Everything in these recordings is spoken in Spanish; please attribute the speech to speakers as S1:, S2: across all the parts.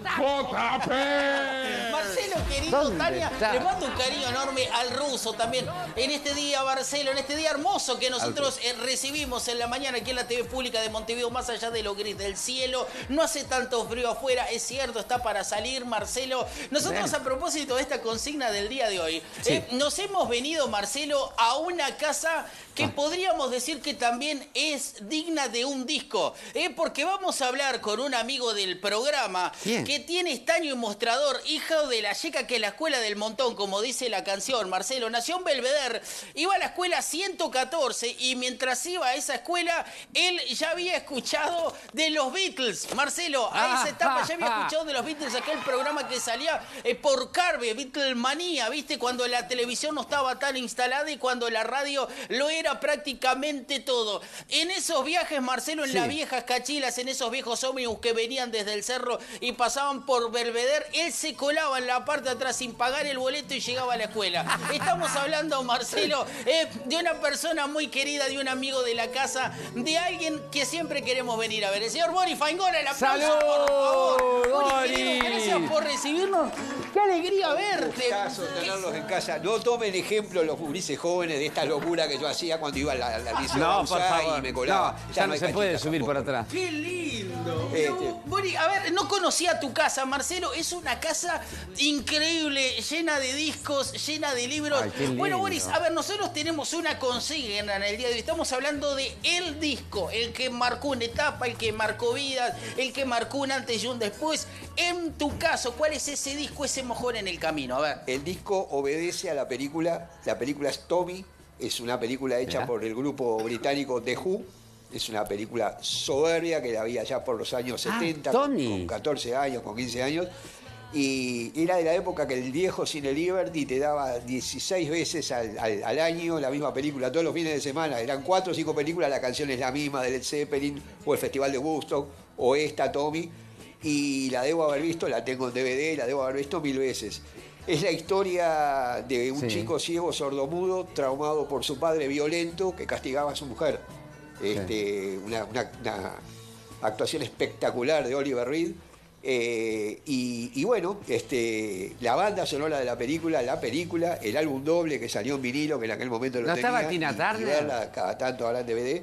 S1: ¡JP!
S2: Marcelo, querido, Tania,
S3: está?
S2: le mando un cariño enorme al ruso también. En este día, Marcelo, en este día hermoso que nosotros recibimos en la mañana aquí en la TV pública de Montevideo, más allá de lo gris del cielo. No hace tanto frío afuera, es cierto, está para salir, Marcelo. Nosotros,
S3: Bien.
S2: a propósito de esta consigna del día de hoy,
S3: Sí.
S2: nos hemos venido, Marcelo, a una casa que podríamos decir que también es digna de un disco, porque vamos a hablar con un amigo del programa
S3: ¿Quién?
S2: que tiene estaño y mostrador, hijo de la yeca que es la escuela del montón, como dice la canción. Marcelo nació en Belvedere, iba a la escuela 114 y mientras iba a esa escuela, él ya había escuchado de los Beatles. Marcelo, a esa etapa ya había escuchado de los Beatles, aquel programa que salía por Carve, Beatlemanía, ¿viste? Cuando la televisión no estaba tan instalada y cuando la radio lo era prácticamente todo. En esos viajes, Marcelo, en las viejas cachilas, en esos viejos ómnibus que venían desde el cerro y pasaban por Belvedere, él se colaba en la parte de atrás sin pagar el boleto y llegaba a la escuela. Estamos hablando, Marcelo, de una persona muy querida, de un amigo de la casa, de alguien que siempre queremos venir a ver. El señor Boris Faingona, el aplauso, por favor.
S3: ¡Salud,
S2: Querido,
S3: Boris!
S2: gracias por recibirnos. ¡Qué alegría verte!
S4: Gustazo tenerlos en casa. No tomen ejemplo los gurises jóvenes de esta locura que yo hacía cuando iba a la liceo
S3: No, por
S4: Bauzá
S3: favor.
S4: y me colaba.
S3: No, ya no
S4: hay
S3: se puede
S4: canchitas
S3: subir por
S4: tampoco.
S3: atrás.
S2: ¡Qué lindo!
S4: Este.
S2: Boris, a ver, no conocía tu casa, Marcelo. Es una casa increíble, llena de discos, llena de libros.
S3: Ay, qué
S2: Bueno,
S3: lindo.
S2: Boris, a ver, nosotros tenemos una consigna en el día de hoy. Estamos hablando de el disco, el que marcó una etapa, el que marcó vidas, el que marcó un antes y un después. En tu caso, ¿cuál es ese disco, ese mojón en el camino? A ver.
S4: El disco obedece a la película. La película es Tommy. Es una película hecha
S3: Mirá.
S4: por el grupo británico The Who. Es una película soberbia que la había ya por los años 70,
S3: Tommy.
S4: con 14 años, con 15 años. Y era de la época que el viejo Cine Liberty te daba 16 veces al año la misma película, todos los fines de semana. Eran 4 o 5 películas, la canción es la misma de Led Zeppelin, o el Festival de Woodstock, o esta Tommy. Y la debo haber visto, la tengo en DVD, la debo haber visto 1000 veces. Es la historia de un chico ciego, sordomudo, traumado por su padre violento que castigaba a su mujer. Una actuación espectacular de Oliver Reed. Y bueno, la banda sonora de la película, el álbum doble que salió en vinilo, que en aquel momento lo
S3: ¿No
S4: tenía.
S3: estaba Tina
S4: y
S3: Turner?
S4: verla cada tanto ahora en DVD.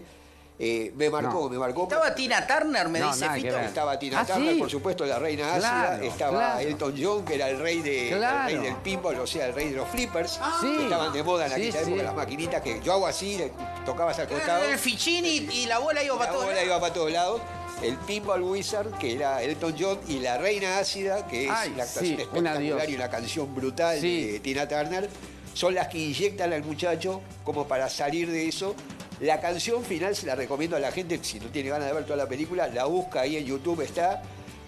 S4: Me marcó.
S2: Estaba Tina Turner, me
S3: No,
S2: dice
S3: nada que
S2: Fito.
S3: ver.
S4: Estaba Tina
S3: ¿Ah,
S4: Turner,
S3: sí?
S4: por supuesto, la reina ácida.
S3: Claro,
S4: Estaba
S3: claro.
S4: Elton John, que era el rey,
S3: Claro.
S4: el rey del pinball, o sea, el rey de los flippers.
S3: Sí.
S4: Que estaban de moda en
S3: Sí,
S4: aquella
S3: sí.
S4: época, las maquinitas que yo hago así, tocabas al costado.
S2: El Ficini y la bola iba para
S4: La
S2: todos
S4: bola
S2: lados.
S4: iba para todos lados. El Pinball Wizard, que era Elton John, y la Reina Ácida, que es
S3: Ay,
S4: la actuación
S3: sí, una
S4: espectacular
S3: diosa.
S4: y una canción brutal
S3: Sí.
S4: de Tina Turner, son las que inyectan al muchacho como para salir de eso. La canción final se la recomiendo a la gente, si no tiene ganas de ver toda la película, la busca ahí en YouTube, está.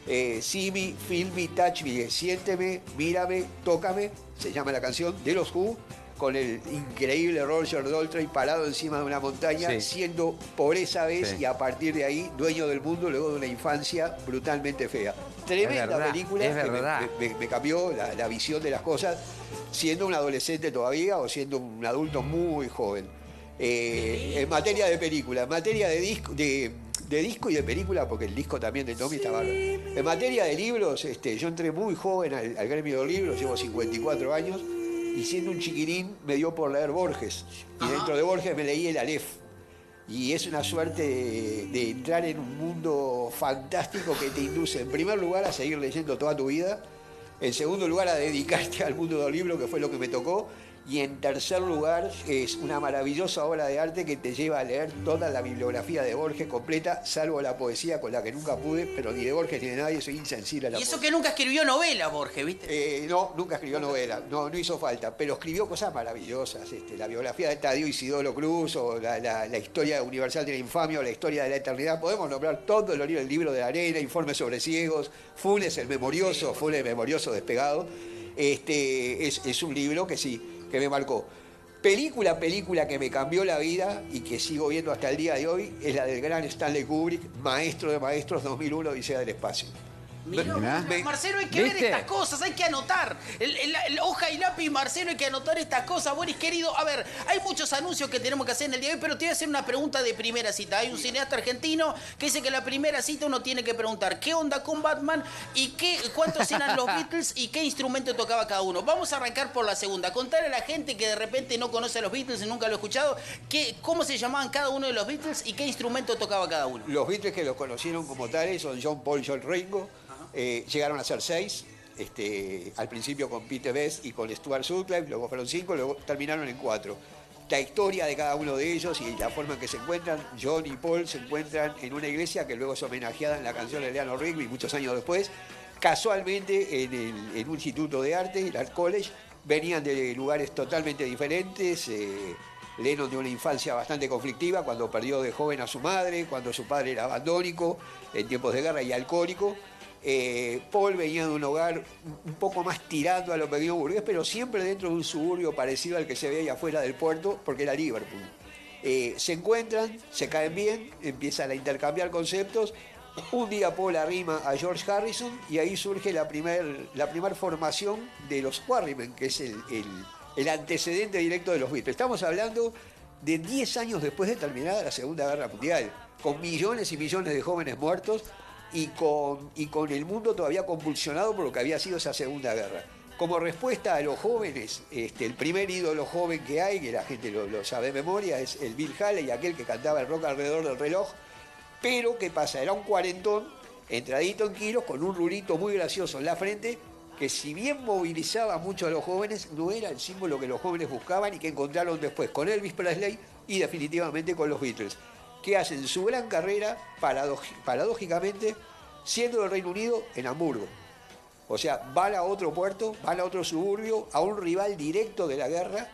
S4: See Me, Feel Me, Touch Me, siénteme, mírame, tócame, se llama la canción, de los Who, con el increíble Roger Daltrey parado encima de una montaña,
S3: Sí.
S4: siendo por esa vez
S3: Sí.
S4: y a partir de ahí dueño del mundo luego de una infancia brutalmente fea. Tremenda
S3: verdad,
S4: película
S3: es
S4: que
S3: verdad.
S4: me cambió la visión de las cosas, siendo un adolescente todavía o siendo un adulto muy joven. En materia de película, en materia de disco, de disco y de película, porque el disco también de Tommy está bárbaro. En materia de libros, yo entré muy joven al gremio de los libros, llevo 54 años, y siendo un chiquirín me dio por leer Borges. Y dentro de Borges me leí el Aleph. Y es una suerte de entrar en un mundo fantástico que te induce, en primer lugar, a seguir leyendo toda tu vida, en segundo lugar, a dedicarte al mundo del libro, que fue lo que me tocó, y en tercer lugar, es una maravillosa obra de arte que te lleva a leer toda la bibliografía de Borges completa, salvo la poesía con la que nunca pude, pero ni de Borges ni de nadie, soy insensible a la
S2: Y eso
S4: poesía.
S2: que nunca escribió novela, Borges, ¿viste?
S4: No, nunca escribió novela, no hizo falta, pero escribió cosas maravillosas. La biografía de Tadeo Isidoro Cruz, o la historia universal de la infamia, o la historia de la eternidad. Podemos nombrar todos los libros, el libro de la arena, Informes sobre ciegos, Funes el memorioso, Funes el memorioso despegado. Es un libro que sí, que me marcó. Película que me cambió la vida y que sigo viendo hasta el día de hoy es la del gran Stanley Kubrick, maestro de maestros, 2001, Odisea del Espacio.
S2: Mirá,
S4: Me-
S2: Marcelo, hay que ver
S1: ¿Viste?
S2: estas cosas, hay que anotar. Hoja y lápiz, Marcelo, hay que anotar estas cosas. Boris, querido, a ver, hay muchos anuncios que tenemos que hacer en el día de hoy, pero te voy a hacer una pregunta de primera cita. Hay un cineasta argentino que dice que en la primera cita uno tiene que preguntar qué onda con Batman y cuántos eran los Beatles y qué instrumento tocaba cada uno. Vamos a arrancar por la segunda. Contarle a la gente que de repente no conoce a los Beatles y nunca lo ha escuchado, cómo se llamaban cada uno de los Beatles y qué instrumento tocaba cada uno.
S4: Los Beatles que los conocieron como tales son John, Paul, John, Ringo. Llegaron a ser 6, al principio con Pete Best y con Stuart Sutcliffe, luego fueron 5, luego terminaron en 4. La historia de cada uno de ellos y la forma en que se encuentran, John y Paul se encuentran en una iglesia que luego es homenajeada en la canción de Eleanor Rigby muchos años después, casualmente en un instituto de arte, el Art College. Venían de lugares totalmente diferentes. Lennon de una infancia bastante conflictiva, cuando perdió de joven a su madre, cuando su padre era abandónico, en tiempos de guerra y alcohólico. Paul venía de un hogar un poco más tirando a lo pequeño burgués, pero siempre dentro de un suburbio parecido al que se veía afuera del puerto, porque era Liverpool. Se encuentran, se caen bien, empiezan a intercambiar conceptos. Un día Paul arrima a George Harrison y ahí surge la primer formación de los Quarrymen, que es el antecedente directo de los Beatles. Estamos hablando de 10 años después de terminada la Segunda Guerra Mundial, con millones y millones de jóvenes muertos y con el mundo todavía convulsionado por lo que había sido esa Segunda Guerra. Como respuesta a los jóvenes, el primer ídolo joven que hay, que la gente lo sabe de memoria, es el Bill Haley, aquel que cantaba el rock alrededor del reloj. Pero, ¿qué pasa? Era un cuarentón, entradito en kilos, con un rulito muy gracioso en la frente, que si bien movilizaba mucho a los jóvenes, no era el símbolo que los jóvenes buscaban y que encontraron después con Elvis Presley y definitivamente con los Beatles, que hacen su gran carrera, paradójicamente, siendo del Reino Unido en Hamburgo. O sea, van a otro puerto, van a otro suburbio, a un rival directo de la guerra.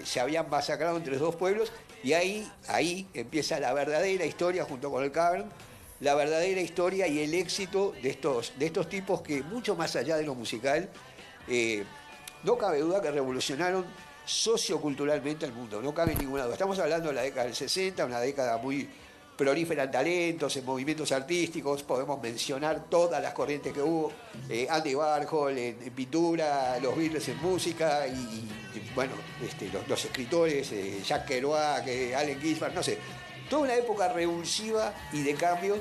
S4: Se habían masacrado entre dos pueblos y ahí empieza la verdadera historia junto con el Cavern, la verdadera historia y el éxito de estos tipos que, mucho más allá de lo musical, no cabe duda que revolucionaron socioculturalmente el mundo, no cabe ninguna duda. Estamos hablando de la década del 60, una década muy prolífera en talentos, en movimientos artísticos. Podemos mencionar todas las corrientes que hubo, Andy Warhol en pintura, los Beatles en música y bueno, los escritores, Jack Kerouac, Allen Ginsberg, no sé, toda una época revulsiva y de cambio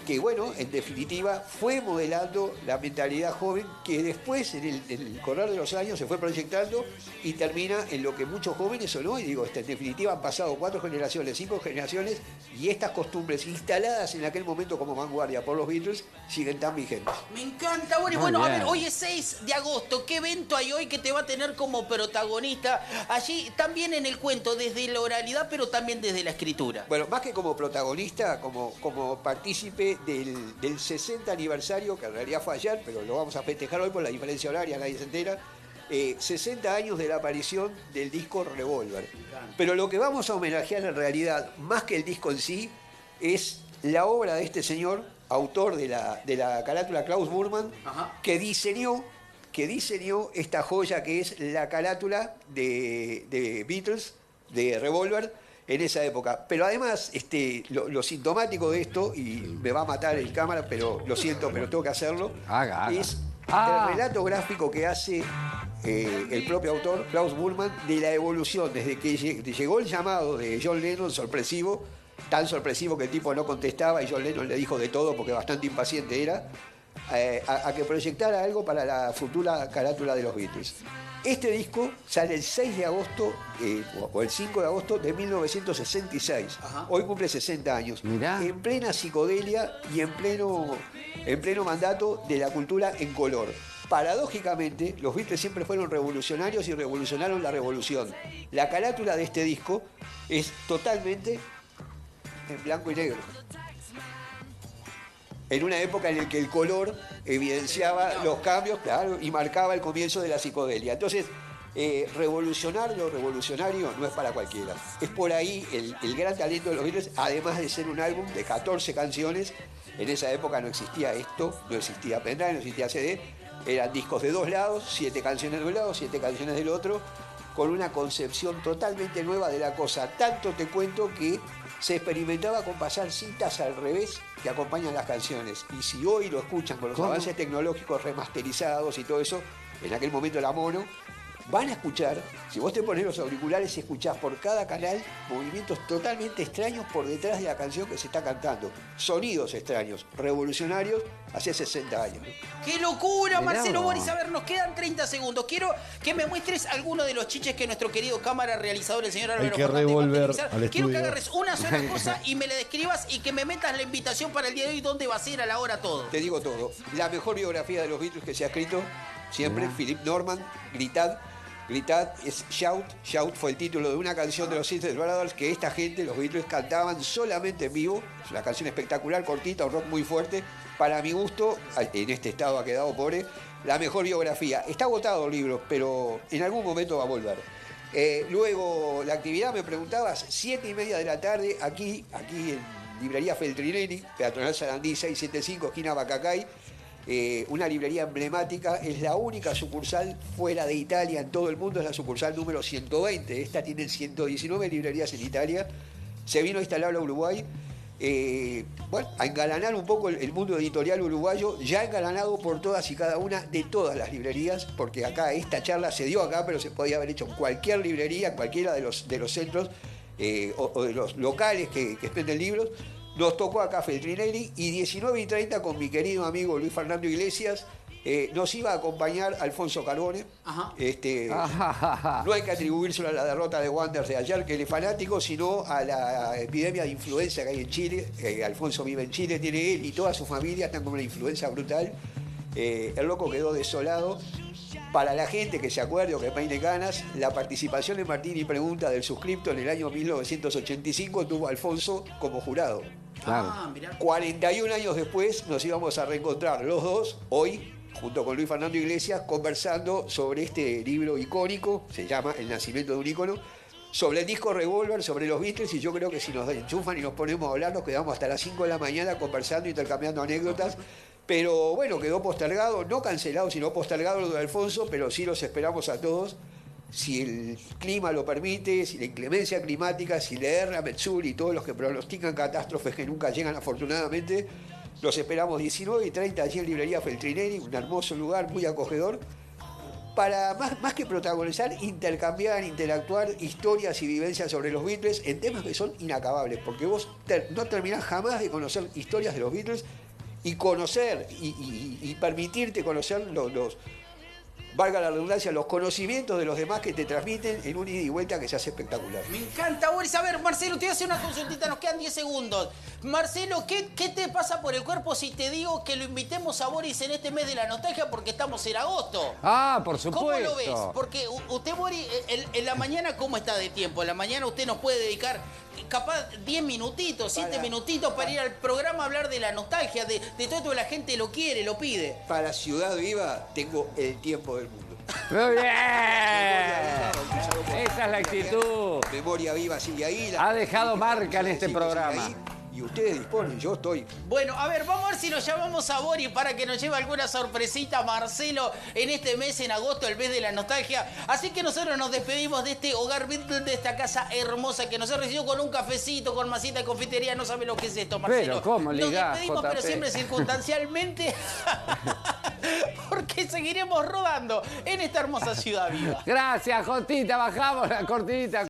S4: que bueno, en definitiva fue modelando la mentalidad joven que después en el correr de los años se fue proyectando y termina en lo que muchos jóvenes son hoy. Digo, en definitiva han pasado 4 generaciones, 5 generaciones y estas costumbres instaladas en aquel momento como vanguardia por los Beatles siguen tan vigentes.
S2: Me encanta, Boris. Bueno, a ver, hoy es 6 de agosto. ¿Qué evento hay hoy que te va a tener como protagonista? Allí también en el cuento, desde la oralidad, pero también desde la escritura.
S4: Bueno, más que como protagonista, como partícipe del 60 aniversario, que en realidad fue ayer, pero lo vamos a festejar hoy por la diferencia horaria, nadie se entera. 60 años de la aparición del disco Revolver. Pero lo que vamos a homenajear en realidad, más que el disco en sí, es la obra de este señor, autor de la carátula Klaus Burman, que diseñó esta joya que es la carátula de Beatles, de Revolver, en esa época. Pero además, lo sintomático de esto, y me va a matar el cámara, pero lo siento, pero tengo que hacerlo, es el relato gráfico que hace el propio autor, Klaus Burman, de la evolución, desde que llegó el llamado de John Lennon, sorpresivo, tan sorpresivo que el tipo no contestaba y John Lennon le dijo de todo porque bastante impaciente era, a que proyectara algo para la futura carátula de los Beatles. Este disco sale el 6 de agosto o el 5 de agosto de 1966. Hoy cumple 60 años.
S1: Mirá.
S4: En plena psicodelia y en pleno mandato de la cultura en color. Paradójicamente, los Beatles siempre fueron revolucionarios y revolucionaron la revolución. La carátula de este disco es totalmente en blanco y negro. En una época en la que el color evidenciaba los cambios, claro, y marcaba el comienzo de la psicodelia. Entonces, lo revolucionario no es para cualquiera. Es por ahí el gran talento de los Beatles, además de ser un álbum de 14 canciones. En esa época no existía esto, no existía pendrive, no existía CD. Eran discos de 2 lados, 7 canciones de un lado, 7 canciones del otro, con una concepción totalmente nueva de la cosa. Tanto te cuento que se experimentaba con pasar cintas al revés que acompañan las canciones. Y si hoy lo escuchan con los avances tecnológicos remasterizados y todo eso, en aquel momento la mono, van a escuchar, si vos te pones los auriculares y escuchás por cada canal movimientos totalmente extraños por detrás de la canción que se está cantando. Sonidos extraños, revolucionarios, hace 60 años. ¿No?
S2: ¡Qué locura, Marcelo Boris! A ver, nos quedan 30 segundos. Quiero que me muestres alguno de los chiches que nuestro querido cámara realizador, el señor Álvaro Fernández, va a utilizar. Quiero que agarres una sola cosa y me la describas y que me metas la invitación para el día de hoy, dónde va a ser, a la hora, todo.
S4: Te digo todo. La mejor biografía de los Beatles que se ha escrito, siempre, Philip Norman, Gritad. Gritad es Shout. Shout fue el título de una canción de los Sisters Brothers que esta gente, los Beatles, cantaban solamente en vivo. Es una canción espectacular, cortita, un rock muy fuerte. Para mi gusto, en este estado ha quedado pobre, la mejor biografía. Está agotado el libro, pero en algún momento va a volver. Luego, la actividad, me preguntabas, 7:30 de la tarde, aquí en Librería Feltrinelli, Peatonal Sarandí 675, esquina Bacacay. Una librería emblemática, es la única sucursal fuera de Italia en todo el mundo, es la sucursal número 120. Esta tiene 119 librerías en Italia. Se vino a instalar a Uruguay, a engalanar un poco el mundo editorial uruguayo, ya engalanado por todas y cada una de todas las librerías, porque acá esta charla se dio acá, pero se podía haber hecho en cualquier librería, en cualquiera de los centros o de los locales que expenden libros. Nos tocó acá Feltrinelli y 19:30 con mi querido amigo Luis Fernando Iglesias nos iba a acompañar Alfonso Carbone. No hay que atribuírselo a la derrota de Wanderers de ayer, que él es fanático, sino a la epidemia de influenza que hay en Chile. Alfonso vive en Chile, tiene él y toda su familia, están con una influenza brutal. El loco quedó desolado. Para la gente que se acuerde o que peine ganas, la participación en Martín y Pregunta del suscripto en el año 1985 tuvo a Alfonso como jurado.
S1: Claro.
S4: 41 años después nos íbamos a reencontrar los dos, hoy, junto con Luis Fernando Iglesias, conversando sobre este libro icónico, se llama El nacimiento de un ícono, sobre el disco Revolver, sobre los Beatles, y yo creo que si nos enchufan y nos ponemos a hablar, nos quedamos hasta las 5 de la mañana conversando, intercambiando anécdotas. Pero bueno, quedó postergado, no cancelado, sino postergado lo de Alfonso, pero sí los esperamos a todos. Si el clima lo permite, si la inclemencia climática, si le erra Metzul y todos los que pronostican catástrofes que nunca llegan afortunadamente, los esperamos 19:30 allí en Librería Feltrinelli, un hermoso lugar muy acogedor, para más que protagonizar, intercambiar, interactuar historias y vivencias sobre los Beatles en temas que son inacabables, porque vos no terminás jamás de conocer historias de los Beatles y conocer y permitirte conocer valga la redundancia, los conocimientos de los demás que te transmiten en un ida y vuelta que se hace espectacular.
S2: Me encanta, Boris. A ver, Marcelo, te voy a hacer una consultita, nos quedan 10 segundos. Marcelo, ¿qué te pasa por el cuerpo si te digo que lo invitemos a Boris en este mes de la nostalgia porque estamos en agosto?
S1: Ah, por supuesto.
S2: ¿Cómo lo ves? Porque usted, Boris, en la mañana, ¿cómo está de tiempo? En la mañana usted nos puede dedicar capaz 10 minutitos, 7 minutitos para ir al programa a hablar de la nostalgia, de todo esto que la gente lo quiere, lo pide.
S4: Para Ciudad Viva tengo el tiempo del mundo.
S1: Muy bien. Esa es la actitud.
S4: Memoria Viva sigue ahí.
S1: Ha dejado marca en este programa.
S4: Y ustedes disponen, yo estoy.
S2: Bueno, a ver, vamos a ver si nos llamamos a Boris para que nos lleve alguna sorpresita, Marcelo, en este mes, en agosto, el mes de la nostalgia. Así que nosotros nos despedimos de este hogar Beatles, de esta casa hermosa que nos ha recibido con un cafecito, con masita de confitería. No sabe lo que es esto, Marcelo.
S1: Pero, ¿cómo
S2: nos
S1: ligás,
S2: despedimos,
S1: JP?
S2: pero siempre circunstancialmente, porque seguiremos rodando en esta hermosa ciudad viva.
S1: Gracias, Jotita. Bajamos la cortinita.